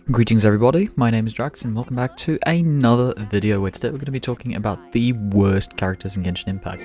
Greetings everybody, my name is Drax and welcome back to another video where today we're going to be talking about the worst characters in Genshin Impact.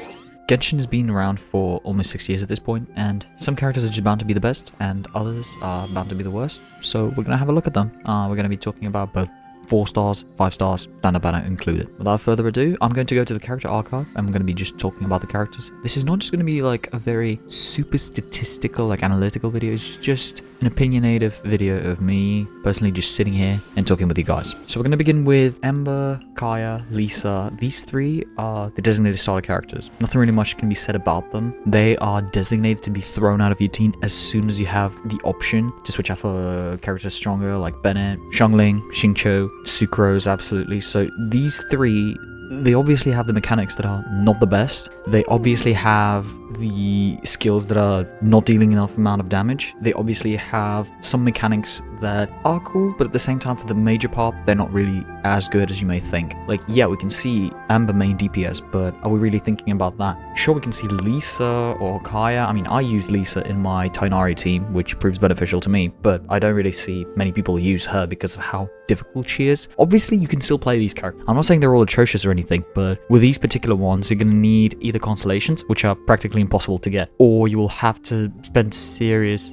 Genshin has been around for almost 6 years at this point, and some characters are just bound to be the best and others are bound to be the worst, so we're going to have a look at them. We're going to be talking about both 4 stars, 5 stars, standard banner included. Without further ado, I'm going to go to the character archive and I'm going to be just talking about the characters. This is not just going to be like a very super statistical, like analytical video, it's just an opinionative video of me personally just sitting here and talking with you guys. So we're going to begin with Ember, Kaya, Lisa. These three are the designated starter characters. Nothing really much can be said about them. They are designated to be thrown out of your team as soon as you have the option to switch out for characters stronger like Bennett, Xiangling, Xingqiu, Sucrose, absolutely. So these three, they obviously have the mechanics that are not the best. They obviously have the skills that are not dealing enough amount of damage. They obviously have some mechanics that are cool, but at the same time, for the major part, they're not really as good as you may think. Like, yeah, we can see Amber main DPS, but are we really thinking about that? Sure, we can see Lisa or Kaya. I mean, I use Lisa in my Tighnari team, which proves beneficial to me, but I don't really see many people use her because of how difficult she is. Obviously, you can still play these characters. I'm not saying they're all atrocious or anything, but with these particular ones, you're going to need either constellations, which are practically impossible to get, or you will have to spend serious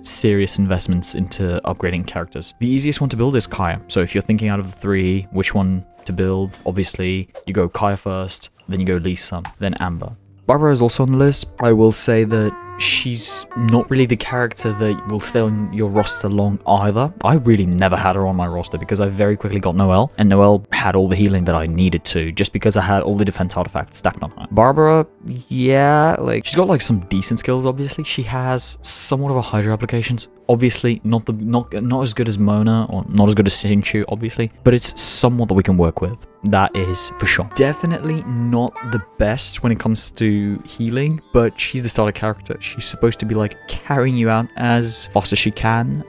investments into upgrading characters. The easiest one to build is Kaya. So if you're thinking out of the three, which one to build, obviously you go Kaya first, then you go Lisa, then Amber. Barbara is also on the list. I will say that she's not really the character that will stay on your roster long either. I really never had her on my roster because I very quickly got Noelle, and Noelle had all the healing that I needed to, just because I had all the defense artifacts stacked on her. Barbara, yeah, like, she's got like some decent skills, obviously. She has somewhat of a Hydra applications. Obviously, not as good as Mona, or not as good as Xinqiu, obviously, but it's somewhat that we can work with. That is for sure. Definitely not the best when it comes to healing, but she's the starter character. She's supposed to be like carrying you out as fast as she can.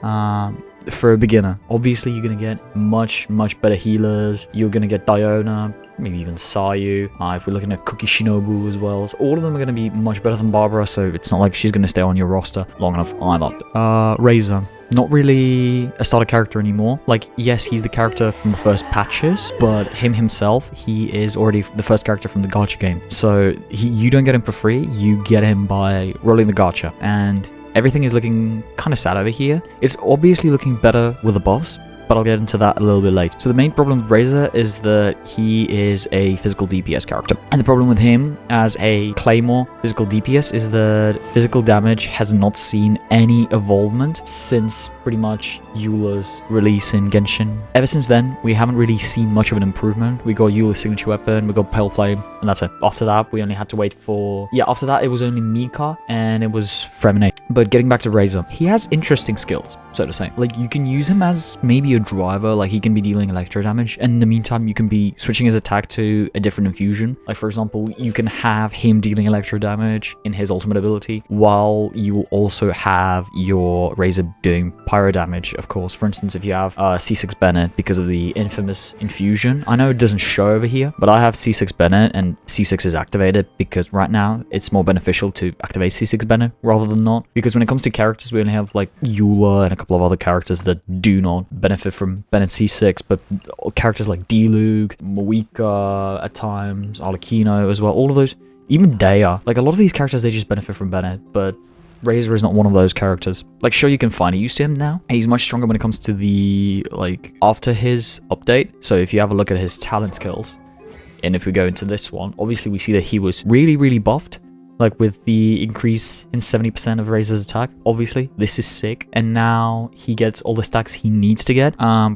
For a beginner, obviously you're gonna get much better healers. You're gonna get Diona, maybe even Sayu. If we're looking at Cookie Shinobu as well, so all of them are gonna be much better than Barbara. So it's not like she's gonna stay on your roster long enough either. Razor, not really a starter character anymore. Like, yes, he's the character from the first patches, but himself, he is already the first character from the gacha game. So you don't get him for free. You get him by rolling the gacha, and everything is looking kind of sad over here. It's obviously looking better with the boss, but I'll get into that a little bit later. So the main problem with Razor is that he is a physical DPS character. And the problem with him as a Claymore physical DPS is that physical damage has not seen any evolvement since pretty much Eula's release in Genshin. Ever since then, we haven't really seen much of an improvement. We got Eula's signature weapon, we got Pale Flame, and that's it. After that, we only had to wait for... Yeah, after that, it was only Mika, and it was Freminet. But getting back to Razor, he has interesting skills, so to say. Like, you can use him as maybe a driver, like he can be dealing electro damage, and in the meantime you can be switching his attack to a different infusion. Like, for example, you can have him dealing electro damage in his ultimate ability, while you will also have your Razor doing pyro damage, of course. For instance, if you have C6 Bennett, because of the infamous infusion, I know it doesn't show over here, but I have C6 Bennett and C6 is activated because right now it's more beneficial to activate C6 Bennett rather than not, because when it comes to characters, we only have like Eula and a couple of other characters that do not benefit from Bennett C6, but characters like Diluc, Mika at times, Arlecchino as well, all of those, even Dehya, like a lot of these characters, they just benefit from Bennett, but Razor is not one of those characters. Like, sure, you can finally use him now. He's much stronger when it comes to the, like, after his update. So if you have a look at his talent skills, and if we go into this one, obviously we see that he was really buffed. Like, with the increase in 70% of Razor's attack, obviously, this is sick. And now he gets all the stacks he needs to get,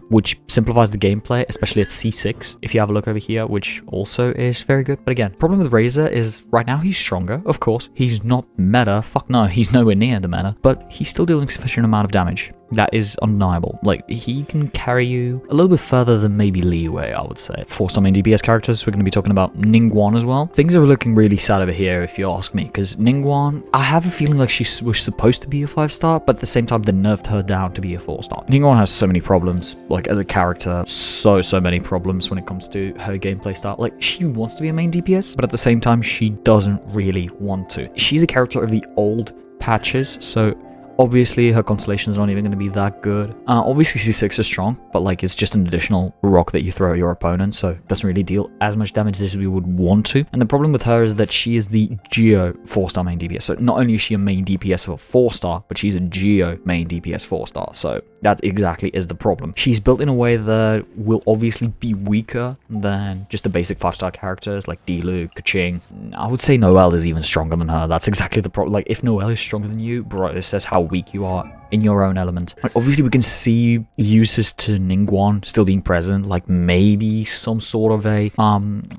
which simplifies the gameplay, especially at C6, if you have a look over here, which also is very good. But again, problem with Razor is right now he's stronger, of course. He's not meta, fuck no, he's nowhere near the meta, but he's still dealing sufficient amount of damage. That is undeniable. Like, he can carry you a little bit further than maybe Leeway, I would say. 4-star main DPS characters, we're going to be talking about Ningguang as well. Things are looking really sad over here, if you ask me, because Ningguang, I have a feeling like she was supposed to be a 5-star, but at the same time, they nerfed her down to be a 4-star. Ningguang has so many problems, like, as a character, so many problems when it comes to her gameplay style. Like, she wants to be a main DPS, but at the same time, she doesn't really want to. She's a character of the old patches, so Obviously, her constellation's not even going to be that good. Obviously, C6 is strong, but like it's just an additional rock that you throw at your opponent, so it doesn't really deal as much damage as we would want to. And the problem with her is that she is the Geo 4-star main DPS. So not only is she a main DPS of a 4-star, but she's a Geo main DPS 4-star. So that exactly is the problem. She's built in a way that will obviously be weaker than just the basic 5-star characters like Diluc, Qiqi. I would say Noelle is even stronger than her. That's exactly the problem. Like if Noelle is stronger than you, bro, it says how weak you are in your own element. Like obviously we can see uses to Ningguang still being present, like maybe some sort of a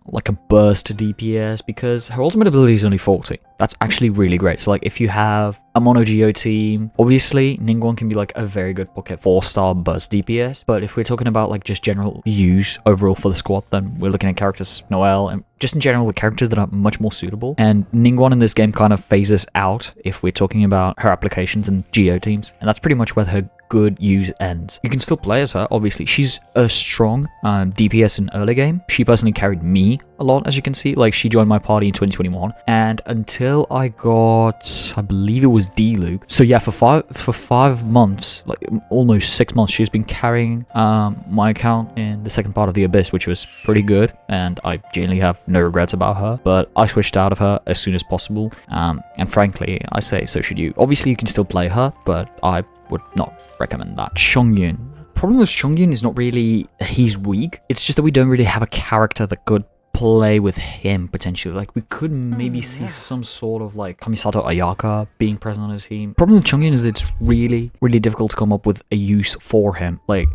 like a burst to DPS, because her ultimate ability is only 40. That's actually really great. So like if you have a mono Geo team, obviously Ningguang can be like a very good pocket 4-star burst DPS, but if we're talking about like just general use overall for the squad, then we're looking at characters Noelle and just in general the characters that are much more suitable. And Ningguang in this game kind of phases out if we're talking about her applications and Geo teams, and that's pretty much where her good use ends. You can still play as her, obviously. She's a strong DPS in early game. She personally carried me a lot, as you can see. Like, she joined my party in 2021, and until I got, I believe it was Diluc. So yeah, for five months, like almost 6 months, she's been carrying my account in the second part of the Abyss, which was pretty good, and I genuinely have no regrets about her. But I switched out of her as soon as possible, and frankly, I say so should you. Obviously, you can still play her, but I would not recommend that. Chongyun. Problem with Chongyun is not really he's weak. It's just that we don't really have a character that could play with him potentially. Like we could maybe see some sort of like Kamisato Ayaka being present on his team. Problem with Chongyun is that it's really difficult to come up with a use for him. Like,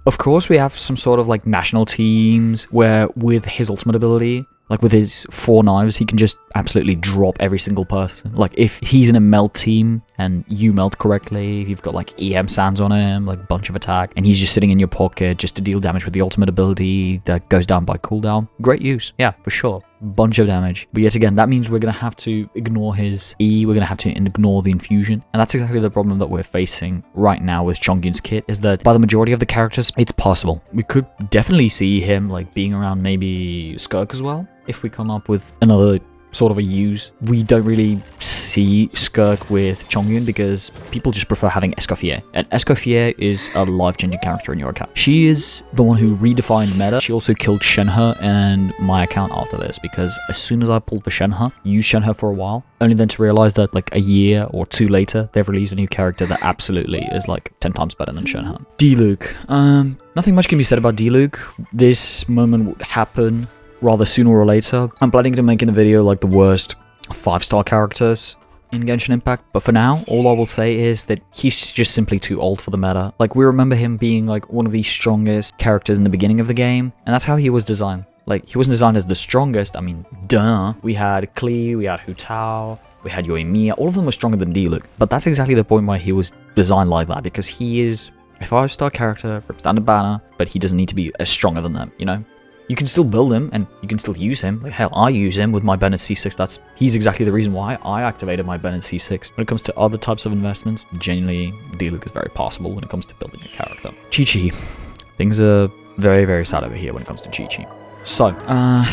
of course we have some sort of like national teams where with his ultimate ability, like with his 4 knives, he can just absolutely drop every single person. Like if he's in a melt team and you melt correctly, if you've got like EM sands on him, like bunch of attack, and he's just sitting in your pocket just to deal damage with the ultimate ability that goes down by cooldown. Great use, yeah, for sure. Bunch of damage. But yet again, that means we're going to have to ignore his E, we're going to have to ignore the infusion. And that's exactly the problem that we're facing right now with Chongyun's kit, is that by the majority of the characters, it's possible. We could definitely see him like being around maybe Skirk as well, if we come up with another sort of a use. We don't really see Skirk with Chongyun because people just prefer having Escoffier. And Escoffier is a life-changing character in your account. She is the one who redefined meta. She also killed Shenhe and my account after this, because as soon as I pulled for Shenhe, used Shenhe for a while, only then to realize that like a year or 2 later, they've released a new character that absolutely is like 10 times better than Shenhe. Diluc. Nothing much can be said about Diluc. This moment would happen rather sooner or later. I'm planning to make in the video like the worst 5-star characters in Genshin Impact, but for now, all I will say is that he's just simply too old for the meta. Like, we remember him being like one of the strongest characters in the beginning of the game, and that's how he was designed. Like, he wasn't designed as the strongest, I mean, duh. We had Klee, we had Hu Tao, we had Yae Miko, all of them were stronger than Diluc, but that's exactly the point why he was designed like that, because he is a 5-star character from Standard Banner, but he doesn't need to be as stronger than them, you know? You can still build him, and you can still use him. Like, hell, I use him with my Bennett C6. He's exactly the reason why I activated my Bennett C6. When it comes to other types of investments, genuinely, Diluc is very possible when it comes to building a character. Qiqi. Things are very sad over here when it comes to Qiqi. So,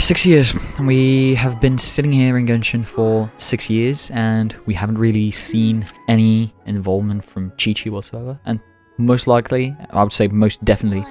6 years. We have been sitting here in Genshin for 6 years, and we haven't really seen any involvement from Qiqi whatsoever. And most likely, I would say most definitely,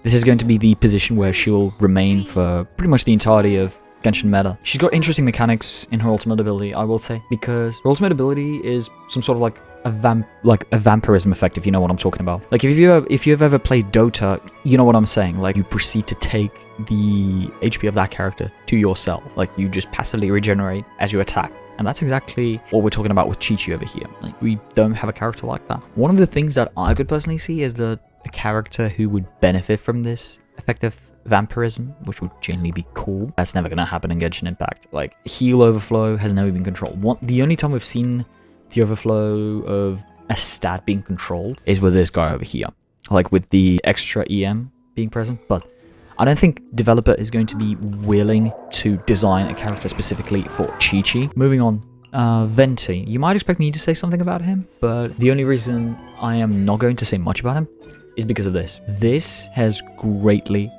this is going to be the position where she will remain for pretty much the entirety of Genshin meta. She's got interesting mechanics in her ultimate ability, I will say, because her ultimate ability is some sort of like a vampirism effect, if you know what I'm talking about. Like if you've ever played Dota, you know what I'm saying. Like you proceed to take the HP of that character to yourself. Like you just passively regenerate as you attack. And that's exactly what we're talking about with Qiqi over here. Like, we don't have a character like that. One of the things that I could personally see is a character who would benefit from this effective vampirism, which would generally be cool. That's never going to happen in Genshin Impact. Like, heal overflow has never been controlled. The only time we've seen the overflow of a stat being controlled is with this guy over here. Like, with the extra EM being present. But I don't think developer is going to be willing to design a character specifically for Qiqi. Moving on, Venti. You might expect me to say something about him, but the only reason I am not going to say much about him is because of this. This has greatly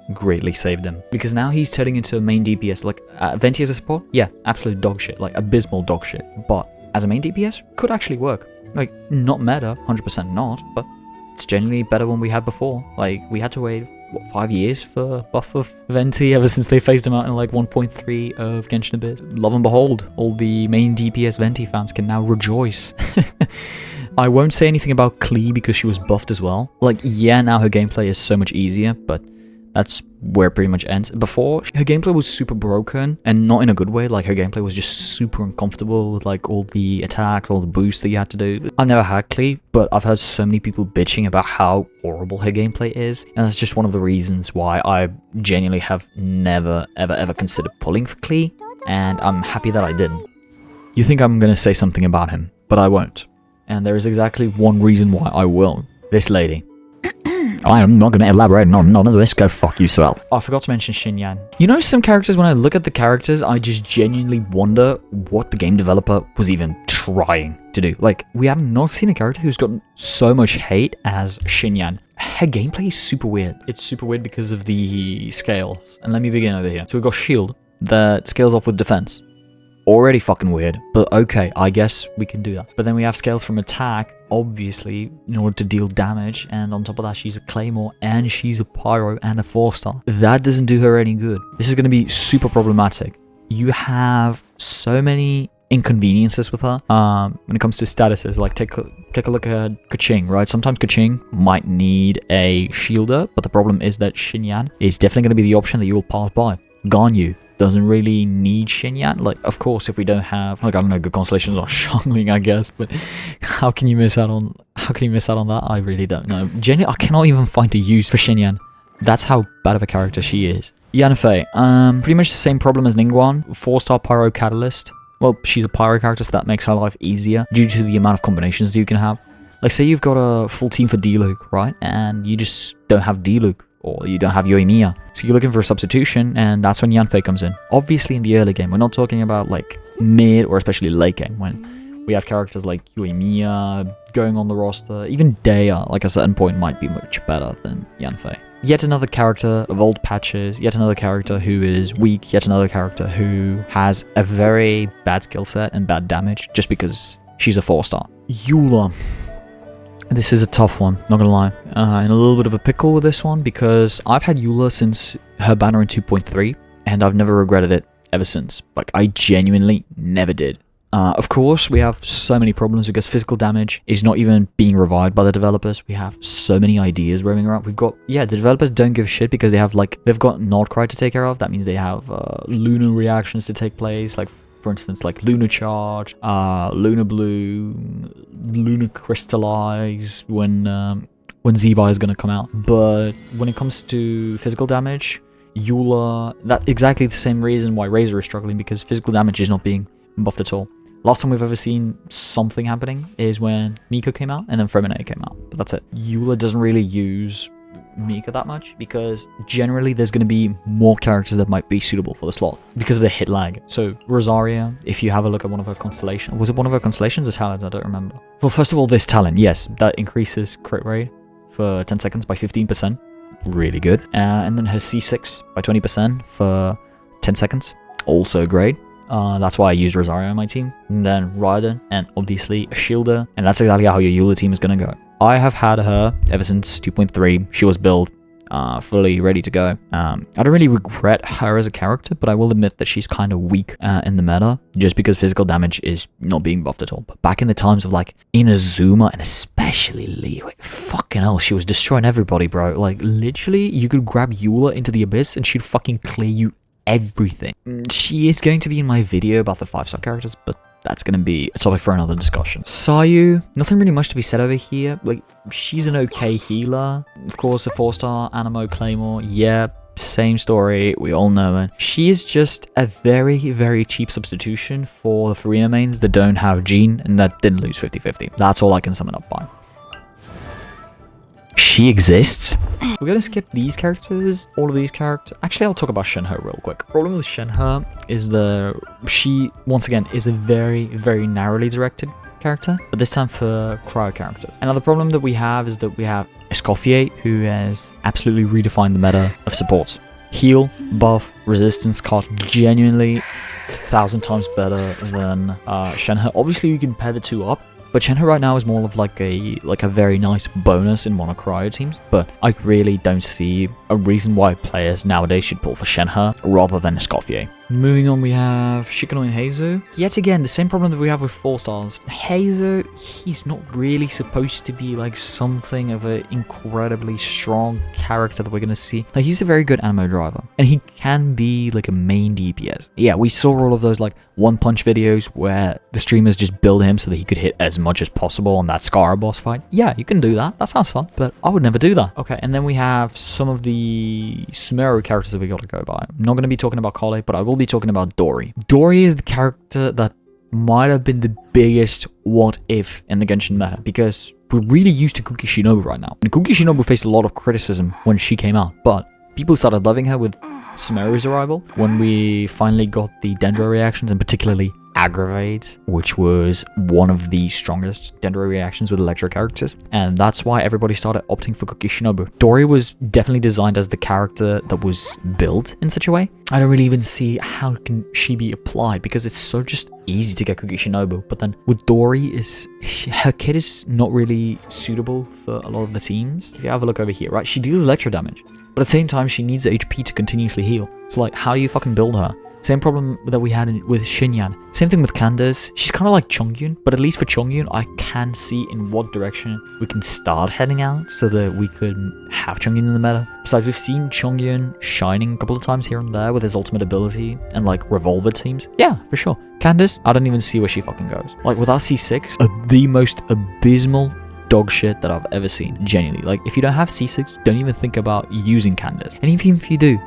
saved him, because now he's turning into a main DPS. Like, Venti as a support, yeah, absolute dog shit, like abysmal dog shit, but as a main DPS, could actually work. Like, not meta, 100% not, but it's genuinely better than we had before. Like, we had to wait, what, 5 years for buff of Venti ever since they phased him out in like 1.3 of Genshin Abyss. Lo and behold, all the main DPS Venti fans can now rejoice. I won't say anything about Klee because she was buffed as well. Like, yeah, now her gameplay is so much easier, but that's where it pretty much ends. Before, her gameplay was super broken, and not in a good way. Like, her gameplay was just super uncomfortable with like all the attacks, all the boosts that you had to do. I've never had Klee, but I've heard so many people bitching about how horrible her gameplay is, and that's just one of the reasons why I genuinely have never, ever considered pulling for Klee, and I'm happy that I didn't. You think I'm gonna say something about him, but I won't. And there is exactly one reason why I will. This lady. I am not going to elaborate on none of this. Go fuck yourself. I forgot to mention Xinyan. You know, some characters, when I look at the characters, I just genuinely wonder what the game developer was even trying to do. Like, we have not seen a character who's gotten so much hate as Xinyan. Her gameplay is super weird. It's super weird because of the scales. And let me begin over here. So we've got shield that scales off with defense. Already fucking weird, but okay, I guess we can do that. But then we have scales from attack, obviously, in order to deal damage, and on top of that, she's a claymore, and she's a pyro, and a 4-star. That doesn't do her any good. This is going to be super problematic. You have so many inconveniences with her when it comes to statuses. Like, take a look at Qiqi, right? Sometimes Qiqi might need a shielder, but the problem is that Xinyan is definitely going to be the option that you will pass by. Ganyu doesn't really need Xinyan. Like, of course, if we don't have, like, I don't know, good constellations or Xiangling, I guess, but how can you miss out on that? I really don't know. Genuinely, I cannot even find a use for Xinyan. That's how bad of a character she is. Yanfei, pretty much the same problem as Ningguang, 4-star pyro catalyst. Well, she's a pyro character, so that makes her life easier due to the amount of combinations that you can have. Like, say you've got a full team for Diluc, right? And you just don't have Diluc, or you don't have Yae Miko. So you're looking for a substitution, and that's when Yanfei comes in. Obviously, in the early game, we're not talking about, like, mid or especially late game, when we have characters like Yae Miko going on the roster. Even Dehya, like, at a certain point, might be much better than Yanfei. Yet another character of old patches, yet another character who is weak, yet another character who has a very bad skill set and bad damage just because she's a 4-star. Eula. This is a tough one, not gonna lie. In a little bit of a pickle with this one because I've had Eula since her banner in 2.3 and I've never regretted it ever since. Like, I genuinely never did. Of course, we have so many problems because physical damage is not even being revived by the developers. We have so many ideas roaming around. We've got, yeah, the developers don't give a shit because they have, like, they've got Nordcry to take care of. That means they have lunar reactions to take place, like, for instance, like Lunar Charge, Lunar Bloom, Lunar Crystallize when Zevi is going to come out. But when it comes to physical damage, Eula, that's exactly the same reason why Razor is struggling, because physical damage is not being buffed at all. Last time we've ever seen something happening is when Mika came out and then Freminet came out, but that's it. Eula doesn't really use Mika that much because generally there's going to be more characters that might be suitable for the slot because of the hit lag. So Rosaria, if you have a look at one of her constellations, was it one of her constellations or talents? I don't remember. Well, first of all, this talent, yes, that increases crit rate for 10 seconds by 15%. Really good. And then her C6 by 20% for 10 seconds. Also great. That's why I used Rosario on my team. And then Raiden, and obviously a shielder. And that's exactly how your Eula team is going to go. I have had her ever since 2.3. She was built, fully ready to go. I don't really regret her as a character, but I will admit that she's kind of weak in the meta, just because physical damage is not being buffed at all. But back in the times of, like, Inazuma and especially Lee, like, fucking hell, she was destroying everybody, bro. Like, literally, you could grab Eula into the abyss and she'd fucking clear you everything. She is going to be in my video about the 5-star characters, but that's going to be a topic for another discussion. Sayu, nothing really much to be said over here. Like, she's an okay healer. Of course, a 4-star Animo Claymore. Yeah, same story. We all know it. She is just a very, very cheap substitution for the Freminet mains that don't have Gene and that didn't lose 50-50. That's all I can sum it up by. She exists. We're going to skip these characters, all of these characters. Actually, I'll talk about Shenhe real quick. Problem with Shenhe is she, once again, is a very, very narrowly directed character, but this time for cryo character. Another problem that we have is that we have Escoffier, who has absolutely redefined the meta of supports. Heal, buff, resistance card, genuinely 1,000 times better than Shenhe. Obviously, you can pair the two up, But Shenhe right now is more of like a very nice bonus in mono cryo teams. But I really don't see a reason why players nowadays should pull for Shenhe rather than Escoffier. Moving on, we have Shikano and Heizou. Yet again, the same problem that we have with 4 stars. Heizou, he's not really supposed to be like something of an incredibly strong character that we're going to see. Like, he's a very good ammo driver, and he can be like a main DPS. Yeah, we saw all of those like one punch videos where the streamers just build him so that he could hit as much as possible on that Scar boss fight. Yeah, you can do that. That sounds fun, but I would never do that. Okay, and then we have some of the Sumeru characters that we got to go by. I'm not going to be talking about Klee, but I will be talking about Dori. Dori is the character that might have been the biggest what if in the Genshin meta, because we're really used to Kuki Shinobu right now. And Kuki Shinobu faced a lot of criticism when she came out, but people started loving her with Sumeru's arrival when we finally got the Dendro reactions, and particularly Aggravate, which was one of the strongest Dendro reactions with electro characters, and that's why everybody started opting for Kuki Shinobu. Dori was definitely designed as the character that was built in such a way. I don't really even see how can she be applied, because it's so just easy to get Kuki Shinobu, but then with Dori, her kit is not really suitable for a lot of the teams. If you have a look over here, right, she deals electro damage, but at the same time she needs HP to continuously heal. So like, how do you fucking build her? Same problem that we had with Xinyan. Same thing with Candace. She's kind of like Chongyun, but at least for Chongyun, I can see in what direction we can start heading out so that we could have Chongyun in the meta. Besides, we've seen Chongyun shining a couple of times here and there with his ultimate ability and like revolver teams. Yeah, for sure. Candace, I don't even see where she fucking goes. Like with our C6, the most abysmal dog shit that I've ever seen. Genuinely. Like, if you don't have C6, don't even think about using Candace. And even if you do,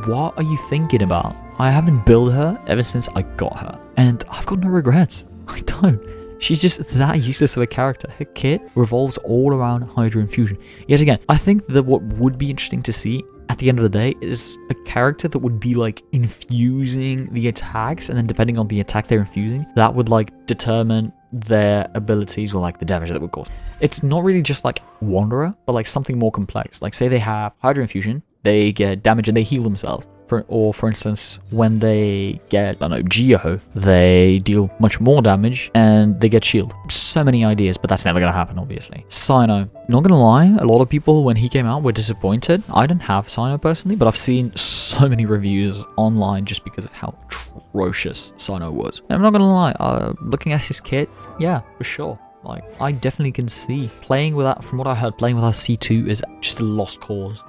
what are you thinking about? I haven't built her ever since I got her, and I've got no regrets. I don't. She's just that useless of a character. Her kit revolves all around Hydra Infusion. Yet again, I think that what would be interesting to see at the end of the day is a character that would be like infusing the attacks, and then depending on the attack they're infusing, that would like determine their abilities or like the damage that it would cause. It's not really just like Wanderer, but like something more complex. Like, say they have Hydra Infusion, they get damage and they heal themselves. Or for instance, when they get, I don't know, Geo, they deal much more damage and they get shield. So many ideas, but that's never gonna happen, obviously. Cyno, not gonna lie, a lot of people when he came out were disappointed. I don't have Cyno personally, but I've seen so many reviews online just because of how atrocious Cyno was. And I'm not gonna lie, looking at his kit, yeah, for sure. Like, I definitely can see playing with that. From what I heard, playing with our C2 is just a lost cause.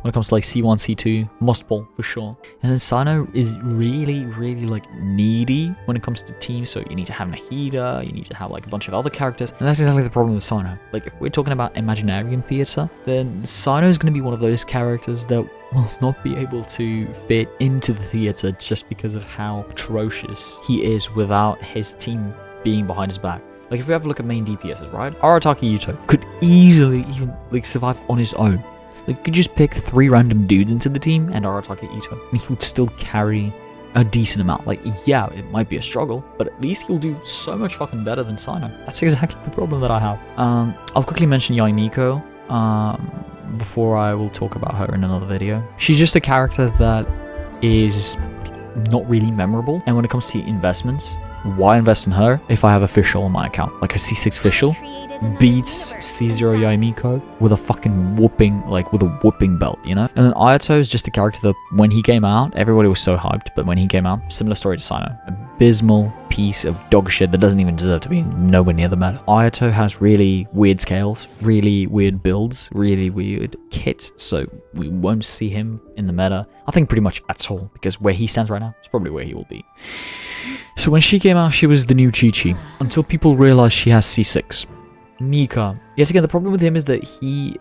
When it comes to like C1, C2, must pull for sure. And then Cyno is really, really like needy when it comes to teams. So you need to have Nahida, you need to have like a bunch of other characters. And that's exactly the problem with Cyno. Like, if we're talking about Imaginarium Theater, then Cyno is going to be one of those characters that will not be able to fit into the theater just because of how atrocious he is without his team being behind his back. Like, if we have a look at main DPSs, right? Arataki Yuto could easily even like survive on his own. Like, you could just pick 3 random dudes into the team and Arataki Ito, and he would still carry a decent amount. Like, yeah, it might be a struggle, but at least he'll do so much fucking better than Cyno. That's exactly the problem that I have. I'll quickly mention Yae Miko before I will talk about her in another video. She's just a character that is not really memorable, and when it comes to investments, why invest in her if I have a Fischl on my account? Like, a C6 Fischl beats C0 Yae Miko with a fucking whooping, like with a whooping belt, you know? And then Ayato is just a character that when he came out, everybody was so hyped, but when he came out, similar story to Cyno. Abysmal piece of dog shit that doesn't even deserve to be nowhere near the meta. Ayato has really weird scales, really weird builds, really weird kit, so we won't see him in the meta, I think pretty much at all, because where he stands right now is probably where he will be. So when she came out, she was the new Qiqi, until people realized she has C6. Mika. Yes, again, the problem with him is that he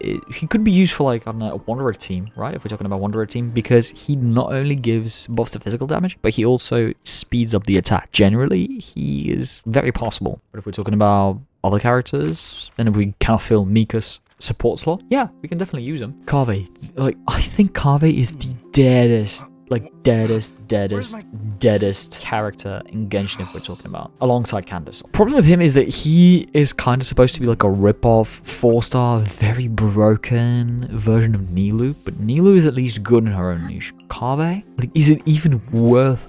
could be used for, like, I don't know, a Wanderer team, right? If we're talking about Wanderer team, because he not only gives buffs to physical damage, but he also speeds up the attack. Generally, he is very possible. But if we're talking about other characters, then if we cannot fill Mika's support slot, yeah, we can definitely use him. Kaveh. Like, I think Kaveh is the deadest character in Genshin if we're talking about, alongside Candace. Problem with him is that he is kind of supposed to be like a rip-off 4-star, very broken version of Nilou, but Nilou is at least good in her own niche. Kaveh? Like, is it even worth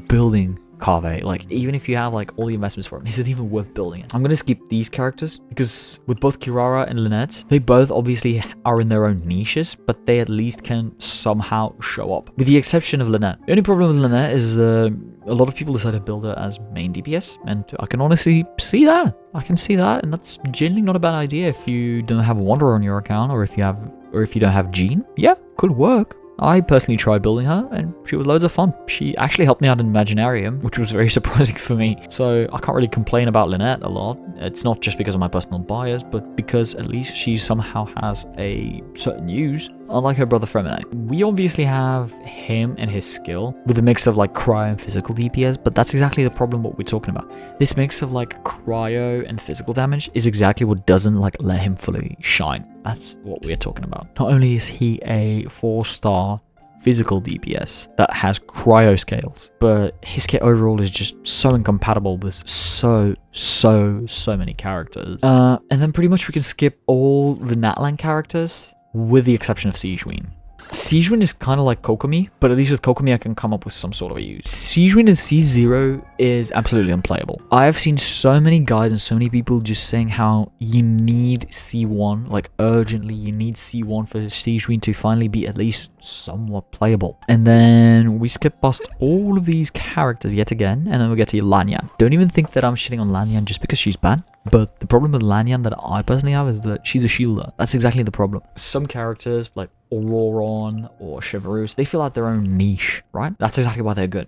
building Kaveh. Like, even if you have like all the investments for it, is it even worth building it? I'm gonna skip these characters because with both Kirara and Lynette, they both obviously are in their own niches, but they at least can somehow show up. With the exception of Lynette. The only problem with Lynette is a lot of people decide to build her as main DPS, and I can honestly see that. I can see that, and that's generally not a bad idea if you don't have Wanderer on your account, or if you don't have Jean. Yeah, could work. I personally tried building her, and she was loads of fun. She actually helped me out in Imaginarium, which was very surprising for me. So I can't really complain about Lynette a lot. It's not just because of my personal bias, but because at least she somehow has a certain use. Unlike her brother Freminet. We obviously have him and his skill with a mix of like cryo and physical DPS, but that's exactly the problem what we're talking about. This mix of like cryo and physical damage is exactly what doesn't like let him fully shine. That's what we're talking about. Not only is he a 4-star physical DPS that has cryo scales, but his kit overall is just so incompatible with so many characters. And then pretty much we can skip all the Natlan characters, with the exception of Sigewinne. Sigewinne is kind of like Kokomi, but at least with Kokomi I can come up with some sort of a use. Sigewinne in C0 is absolutely unplayable. I have seen so many guys and so many people just saying how you need C1, like urgently you need C1 for Sigewinne to finally be at least somewhat playable. And then we skip past all of these characters yet again, and then we get to Lan Yan. Don't even think that I'm shitting on Lan Yan just because she's bad. But the problem with Lan Yan that I personally have is that she's a shielder. That's exactly the problem. Some characters like Auroron or Chevreuse, they fill out their own niche, right? That's exactly why they're good.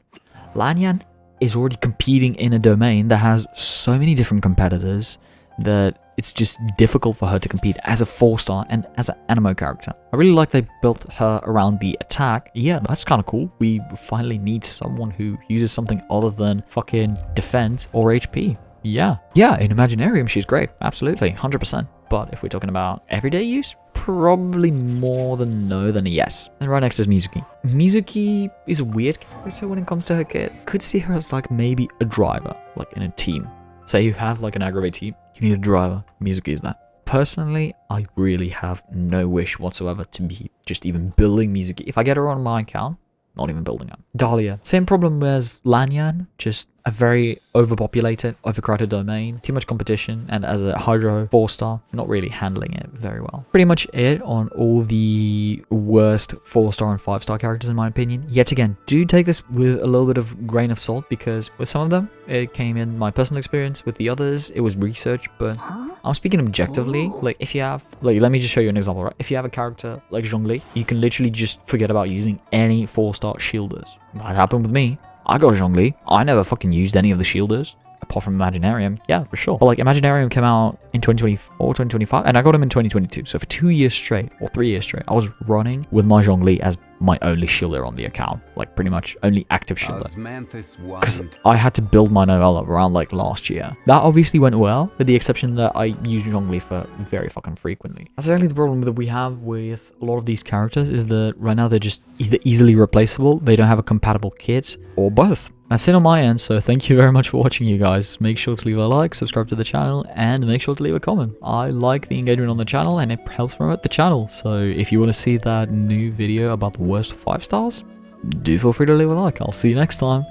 Lan Yan is already competing in a domain that has so many different competitors that it's just difficult for her to compete as a 4-star and as an animo character. I really like they built her around the attack. Yeah, that's kind of cool. We finally need someone who uses something other than fucking defense or HP. Yeah, in Imaginarium she's great, absolutely, 100%. But if we're talking about everyday use, probably more than no than a yes. And right next is Mizuki. Mizuki is a weird character when it comes to her kit. Could see her as like maybe a driver, like in a team. Say you have like an aggravate team, you need a driver. Mizuki is that. Personally, I really have no wish whatsoever to be just even building Mizuki. If I get her on my account, not even building her. Dahlia, same problem as Lan Yan, just a very overpopulated, overcrowded domain, too much competition, and as a Hydro 4-star, not really handling it very well. Pretty much it on all the worst 4-star and 5-star characters in my opinion. Yet again, do take this with a little bit of grain of salt, because with some of them, it came in my personal experience. With the others, it was research, but I'm speaking objectively. Like if you have, like let me just show you an example, right? If you have a character like Zhongli, you can literally just forget about using any 4-star shielders. That happened with me. I got Zhongli. I never fucking used any of the shielders. Apart from Imaginarium, yeah, for sure. But like Imaginarium came out in 2024, 2025, and I got him in 2022. So for 2 years straight, or 3 years straight, I was running with my Zhongli as my only shielder on the account. Like pretty much only active shielder. Because I had to build my novella around like last year. That obviously went well, with the exception that I use Zhongli for very fucking frequently. That's exactly the problem that we have with a lot of these characters, is that right now they're just either easily replaceable, they don't have a compatible kit, or both. That's it on my end, so thank you very much for watching, you guys. Make sure to leave a like, subscribe to the channel, and make sure to leave a comment. I like the engagement on the channel, and it helps promote the channel. So if you want to see that new video about the worst 5 stars, do feel free to leave a like. I'll see you next time.